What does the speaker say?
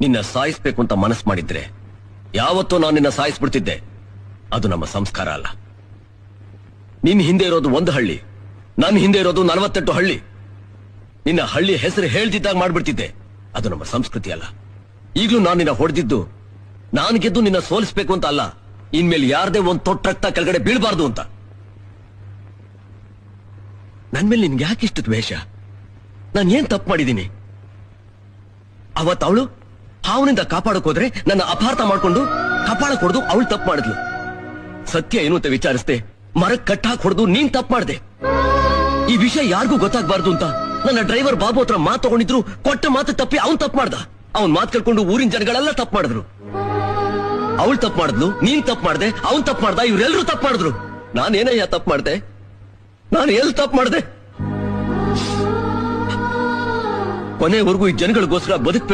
ನಿನ್ನ ಸಾಯಿಸ್ಬೇಕು ಅಂತ ಮನಸ್ಸು ಮಾಡಿದ್ರೆ ಯಾವತ್ತೂ ನಾನು ನಿನ್ನ ಸಾಯಿಸ್ಬಿಡ್ತಿದ್ದೆ. ಅದು ನಮ್ಮ ಸಂಸ್ಕಾರ ಅಲ್ಲ. ನಿನ್ನ ಹಿಂದೆ ಇರೋದು ಒಂದು ಹಳ್ಳಿ, ನನ್ನ ಹಿಂದೆ ಇರೋದು 48 ಹಳ್ಳಿ. ನಿನ್ನ ಹಳ್ಳಿ ಹೆಸರು ಹೇಳ್ದಿದ್ದಾಗ ಮಾಡ್ಬಿಡ್ತಿದ್ದೆ. ಅದು ನಮ್ಮ ಸಂಸ್ಕೃತಿ ಅಲ್ಲ. ಈಗ್ಲೂ ನಾನು ನಿನ್ನ ಹೊಡೆದಿದ್ದು ನಾನು ಗೆದ್ದು ನಿನ್ನ ಸೋಲಿಸ್ಬೇಕು ಅಂತ ಅಲ್ಲ, ಇನ್ಮೇಲೆ ಯಾರದೇ ಒಂದು ತೊಟ್ಟ ರಕ್ತ ಕೆಳಗಡೆ ಬೀಳ್ಬಾರ್ದು ಅಂತ. ನನ್ ಮೇಲೆ ನಿನ್ಗೆ ಯಾಕೆ ಇಷ್ಟು ದ್ವೇಷ? ನಾನು ಏನ್ ತಪ್ಪು ಮಾಡಿದ್ದೀನಿ? ಅವತ್ತು ಅವಳು ಹಾವನಿಂದ ಕಾಪಾಡಕ್ ಹೋದ್ರೆ ನನ್ನ ಅಪಾರ್ಥ ಮಾಡ್ಕೊಂಡು ಕಪಾಳಕ್ ಹೊಡೆದು ಅವಳು ತಪ್ಪು ಮಾಡಿದ್ಲು. ಸತ್ಯ ಏನು ಅಂತ ವಿಚಾರಿಸ್ದೆ, ಮರಕ್ ಕಟ್ಟಾಕ್ ಹೊಡೆದು ನೀನ್ ತಪ್ಪು ಮಾಡ್ದೆ. ಈ ವಿಷಯ ಯಾರಿಗೂ ಗೊತ್ತಾಗ್ಬಾರ್ದು ಅಂತ ನನ್ನ ಡ್ರೈವರ್ ಬಾಬು ಹತ್ರ ಮಾತು ತಗೊಂಡಿದ್ರು. ಕೊಟ್ಟ ಮಾತು ತಪ್ಪಿ ಅವ್ನ್ ತಪ್ಪು ಮಾಡ್ದ. ಅವ್ನ್ ಮಾತು ಕೇಳ್ಕೊಂಡು ಊರಿನ ಜನಗಳೆಲ್ಲ ತಪ್ಪು ಮಾಡಿದ್ರು. ಅವಳು ತಪ್ಪು ಮಾಡಿದ್ಲು, ನೀನ್ ತಪ್ಪು ಮಾಡ್ದೆ, ಅವ್ನ್ ತಪ್ಪು ಮಾಡ್ದ, ಇವ್ರೆಲ್ರೂ ತಪ್ಪು ಮಾಡಿದ್ರು. ನಾನೇನಯ್ಯ ತಪ್ಪು ಮಾಡ್ದೆ? ನಾನು ಎಲ್ಲಿ ತಪ್ಪು ಮಾಡ್ದೆ? ಕೊನೆವರೆಗೂ ಈ ಜನಗಳಿಗೋಸ್ಕರ ಬದುಕ್ಬೇಕು.